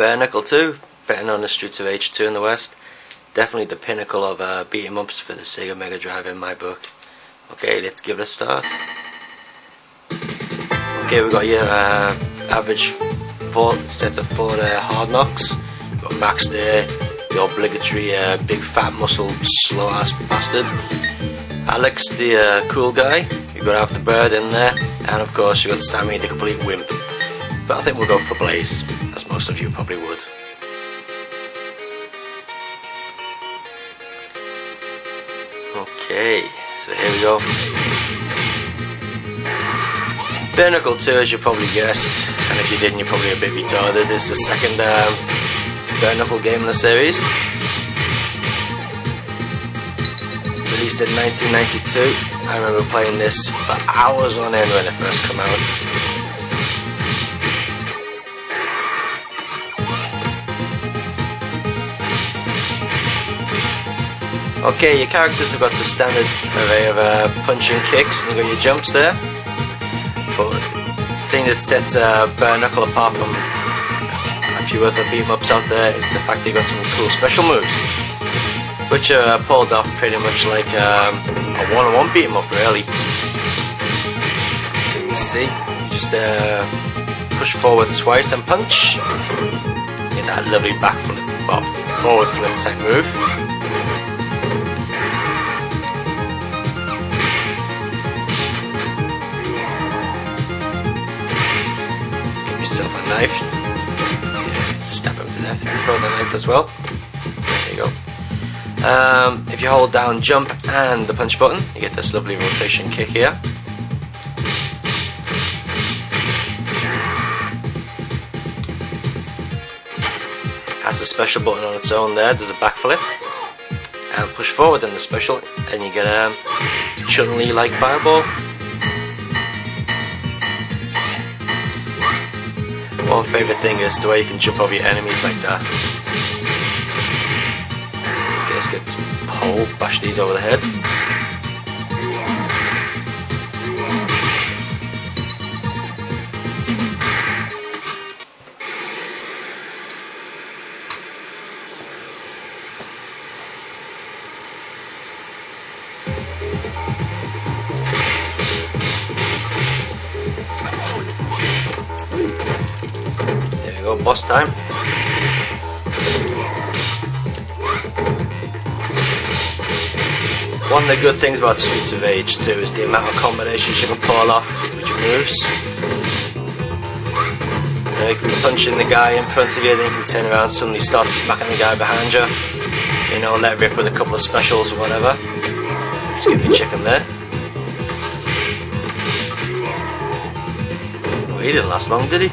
Bare Knuckle 2, better known as Streets of Rage 2 in the West. Definitely the pinnacle of beat 'em ups for the Sega Mega Drive in my book. Okay, let's give it a start. Okay, we got your average 4 sets of 4 hard knocks. We've got Max there, the obligatory big fat muscle slow ass bastard. Alex, the cool guy. You've got Half the Bird in there, and of course you've got Sammy, the complete wimp. But I think we'll go for Blaze, as most of you probably would. Okay, so here we go. Bare Knuckle 2, as you probably guessed, and if you didn't, you're probably a bit retarded, is the second Bare Knuckle game in the series. Released in 1992. I remember playing this for hours on end when it first came out. Okay, your characters have got the standard array of punching kicks, and you've got your jumps there. But the thing that sets Bare Knuckle apart from a few other beat-em-ups out there is the fact they got some cool special moves, which are pulled off pretty much like a one-on-one beat-em-up, really. So you see, you just push forward twice and punch. Get that lovely back flip, or forward flip type move. A knife, stab him to death, throw the knife as well. There you go. If you hold down jump and the punch button, you get this lovely rotation kick here. Has a special button on its own there, there's a backflip. And push forward in the special, and you get a Chun-Li like fireball. One favourite thing is the way you can jump over your enemies like that. Okay, let's get this pole, bash these over the head. Boss time. One of the good things about Streets of Rage 2 is the amount of combinations you can pull off with your moves. You can be punching the guy in front of you, then you can turn around and suddenly start smacking the guy behind you. You know, let rip with a couple of specials or whatever. Just give me chicken there. Well, he didn't last long, did he?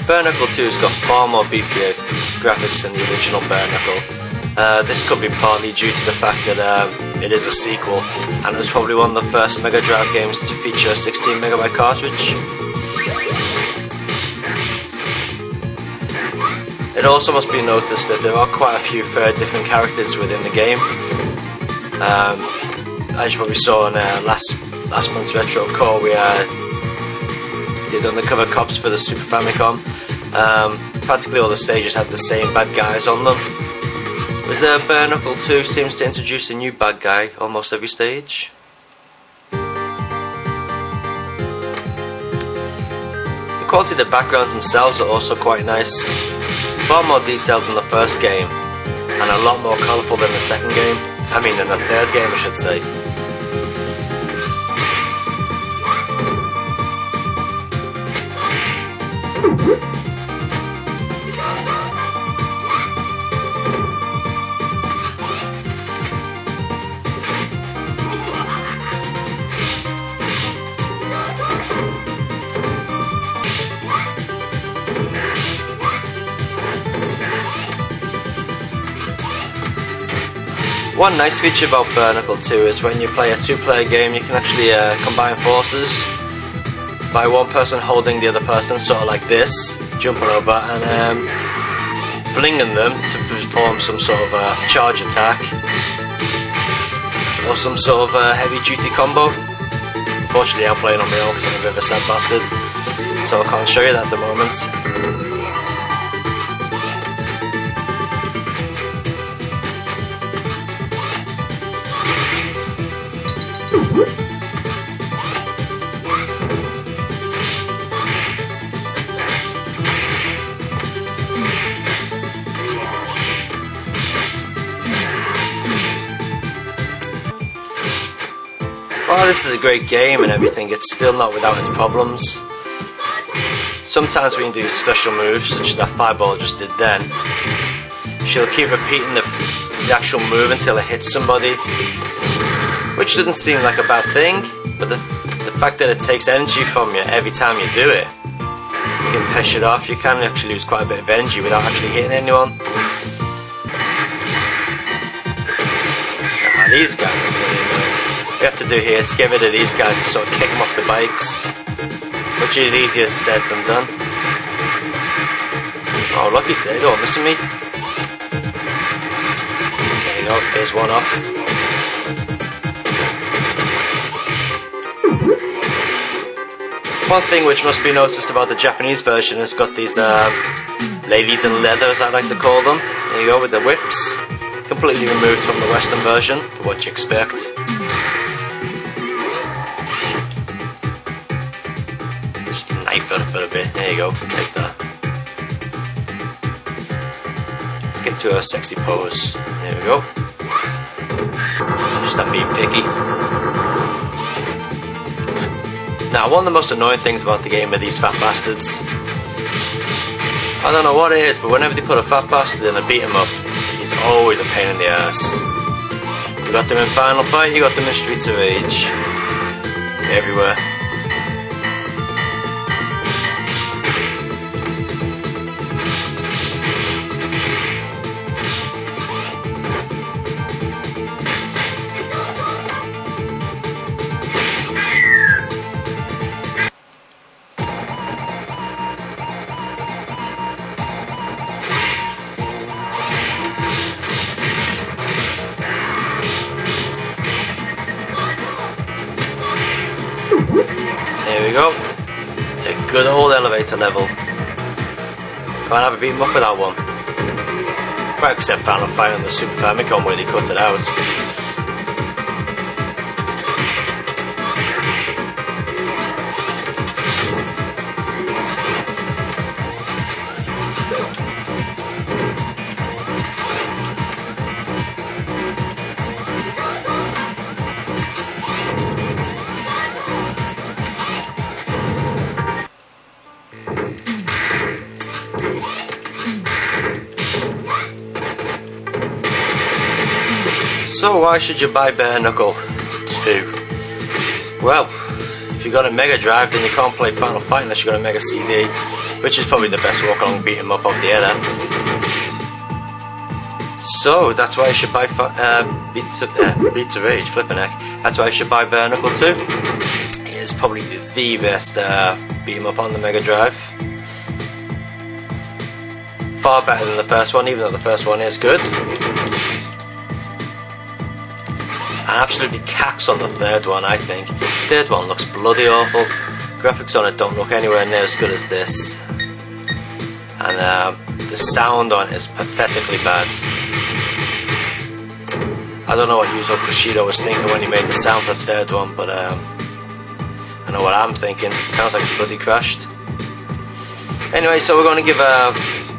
Bare Knuckle 2's got far more beefier graphics than the original Bare Knuckle. This could be partly due to the fact that it is a sequel, and it was probably one of the first Mega Drive games to feature a 16MB cartridge. It also must be noticed that there are quite a few different characters within the game. As you probably saw in last month's Retro Core, we did undercover cops for the Super Famicom. Practically all the stages had the same bad guys on them. Whereas Bare Knuckle 2 seems to introduce a new bad guy almost every stage. The quality of the backgrounds themselves are also quite nice. Far more detailed than the first game, and a lot more colourful than the second game. I mean, than the third game, I should say. One nice feature about Bare Knuckle 2 is when you play a two-player game, you can actually combine forces by one person holding the other person, sort of like this, jumping over and flinging them to perform some sort of charge attack. or some sort of heavy duty combo. Unfortunately I'm playing on my own because I'm a bit of a sad bastard, so I can't show you that at the moment. While this is a great game and everything, it's still not without its problems. Sometimes when you do special moves, such as that fireball just did then, she'll keep repeating the actual move until it hits somebody, which doesn't seem like a bad thing, but the fact that it takes energy from you every time you do it, you can push it off. You can actually lose quite a bit of energy without actually hitting anyone. These guys are really annoying. What we have to do here is get rid of these guys and sort of kick them off the bikes, which is easier said than done. Oh, lucky they don't missing me. There you go, here's one off. One thing which must be noticed about the Japanese version is got these ladies in leather, as I like to call them. There you go, with the whips. Completely removed from the Western version, for what you expect. Just knife her for a bit. There you go, take that. Let's get to a sexy pose. There we go. Just not being picky. Now, one of the most annoying things about the game are these fat bastards. I don't know what it is, but whenever they put a fat bastard in and beat him up, he's always a pain in the ass. You got them in Final Fight, you got them in Streets of Rage. Everywhere. There we go. A good old elevator level. Can't have a beat 'em up with that one. Right, except Final Fight on the Super Famicom where they cut it out. So why should you buy Bare Knuckle 2? Well, if you got a Mega Drive, then you can't play Final Fight unless you got a Mega CD, which is probably the best walk along beat 'em up of the era. So that's why you should buy Beats of Rage, flipping heck. That's why you should buy Bare Knuckle 2. It is probably the best beat 'em up on the Mega Drive. Far better than the first one, even though the first one is good. And absolutely cacks on the third one, I think. The third one looks bloody awful. Graphics on it don't look anywhere near as good as this. And the sound on it is pathetically bad. I don't know what Yuzo Kushido was thinking when he made the sound for the third one, but I know what I'm thinking. It sounds like it's bloody crashed. Anyway, so we're going to give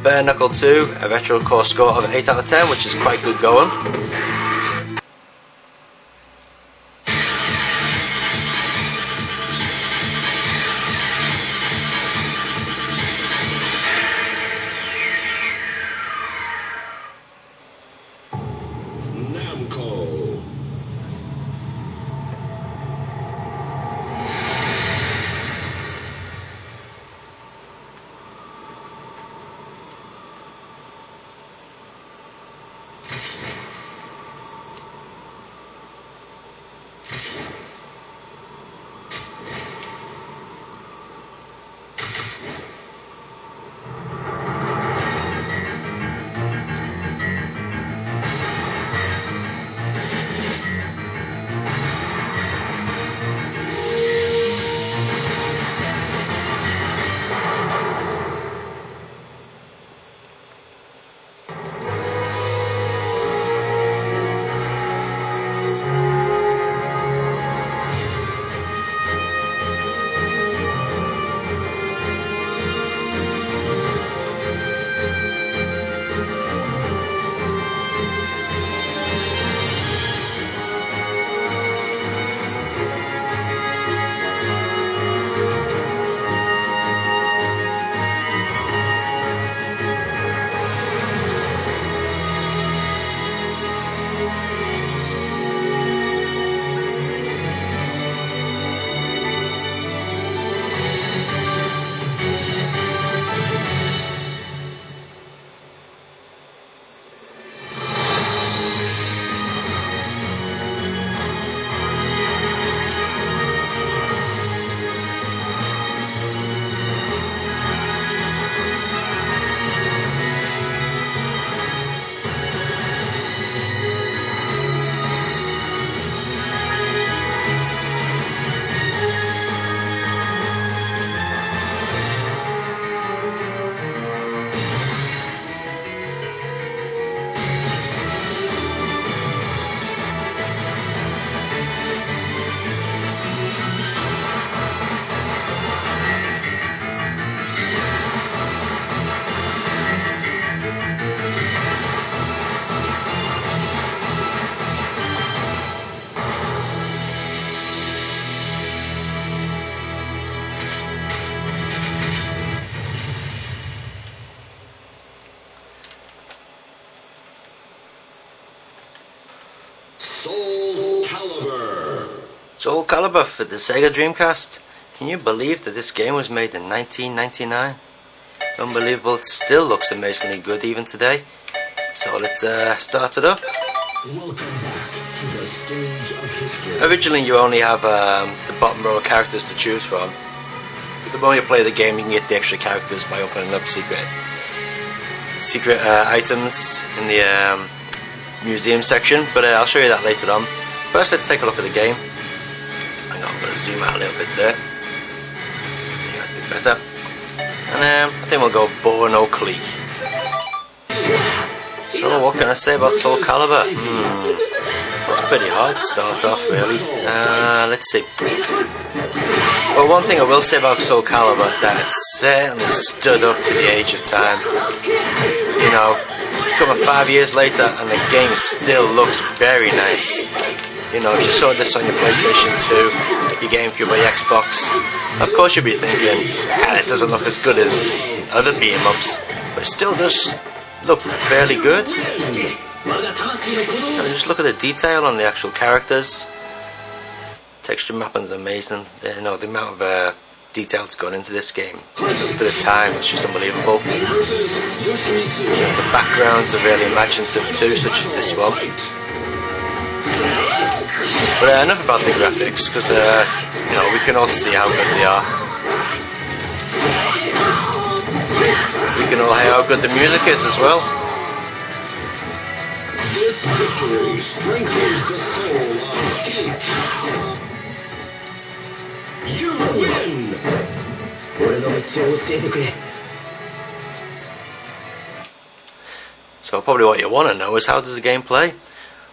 Bare Knuckle 2 a retro core score of 8 out of 10, which is quite good going. Soul Calibur for the Sega Dreamcast. Can you believe that this game was made in 1999? Unbelievable. It still looks amazingly good even today. So let's start it up. Originally you only have the bottom row of characters to choose from. The more you play the game, you can get the extra characters by opening up secret items in the museum section, but I'll show you that later on. First, let's take a look at the game. I'm going to zoom out a little bit there. Yeah, that's a bit better. And I think we'll go bow and Oakley. So, what can I say about Soul Calibur? It's pretty hard to start off, really. Let's see. Well, one thing I will say about Soul Calibur, that it certainly stood up to the age of time. You know, it's come 5 years later and the game still looks very nice. You know, if you saw this on your PlayStation 2, your GameCube or your Xbox, of course you'd be thinking, it doesn't look as good as other beat-em-ups, but it still does look fairly good. And just look at the detail on the actual characters. Texture mapping is amazing. You know, the amount of detail that's gone into this game for the time, it's just unbelievable. The backgrounds are really imaginative too, such as this one. But enough about the graphics, because you know, we can all see how good they are. We can all hear how good the music is as well. This victory strengthens the soul of each. You win! So probably what you want to know is, how does the game play?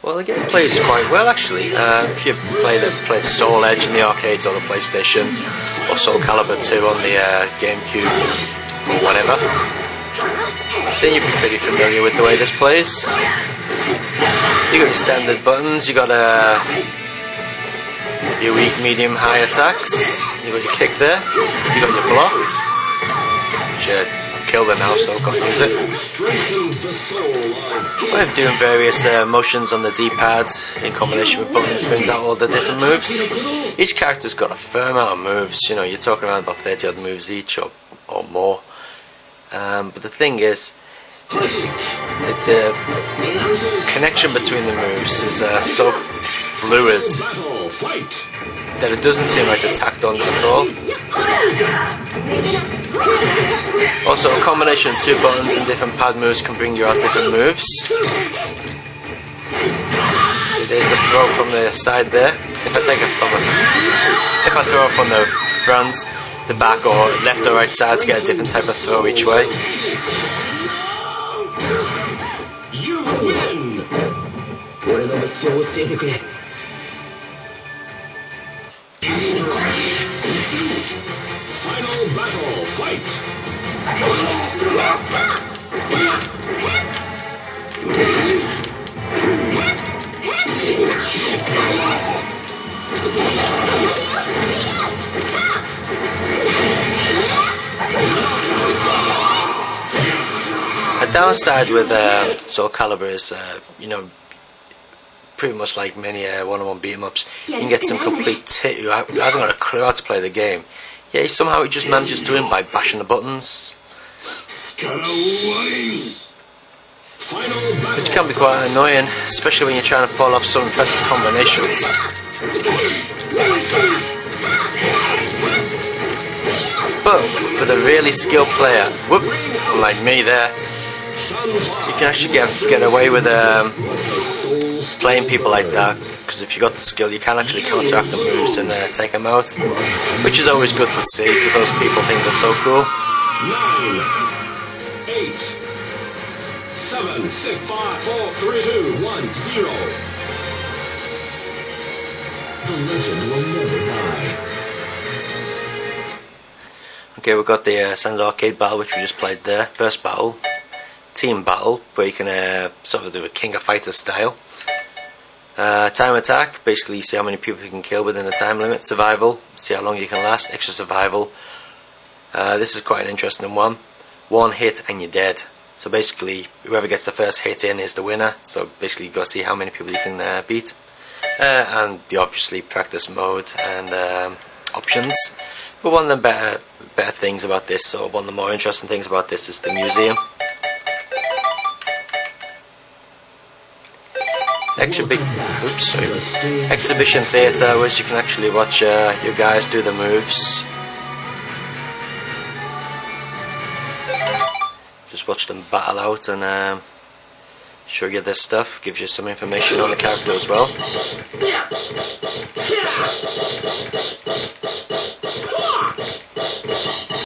Well, the game plays quite well actually. If you played Soul Edge in the arcades or the PlayStation, or Soul Calibur 2 on the GameCube or whatever, then you'd be pretty familiar with the way this plays. You got your standard buttons, you got your weak, medium, high attacks, you got your kick there, you got your block, which I've killed it now so I can't use it. Way of doing various motions on the D-pad in combination with buttons brings out all the different moves. Each character's got a fair amount of moves, you know, you're talking around about 30 odd moves each or more. But the thing is, the connection between the moves is so fluid that it doesn't seem like they're tacked on at all. Also, a combination of two buttons and different pad moves can bring you out different moves. There's a throw from the side there. If I throw it from the front, the back, or left or right sides, get a different type of throw each way. You win! Final battle, fight! A downside with Soul Calibur is, you know, pretty much like many one-on-one beat-em-ups, you can get some complete tit who hasn't got a clue how to play the game. Yeah, somehow he just manages to win by bashing the buttons, which can be quite annoying, especially when you're trying to pull off some impressive combinations. But for the really skilled player, whoop, like me there, you can actually get away with playing people like that, because if you got the skill, you can actually counteract the moves and take them out, which is always good to see, because those people think they're so cool. 9, 8, 7, 6, 5, 4, 3, 2, 1, 0. The legend will never die. Okay, we've got the standard arcade battle, which we just played there. First battle, team battle, where you can sort of do a King of Fighters style. Time attack, basically you see how many people you can kill within a time limit. Survival, see how long you can last. Extra survival. This is quite an interesting one. One hit and you're dead. So basically, whoever gets the first hit in is the winner. So basically you've got to see how many people you can beat. and the obviously practice mode and options. But one of the better things about this, or one of the more interesting things about this, is the museum. Exhibition theatre, where you can actually watch your guys do the moves. Just watch them battle out and show you this stuff. Gives you some information on the character as well.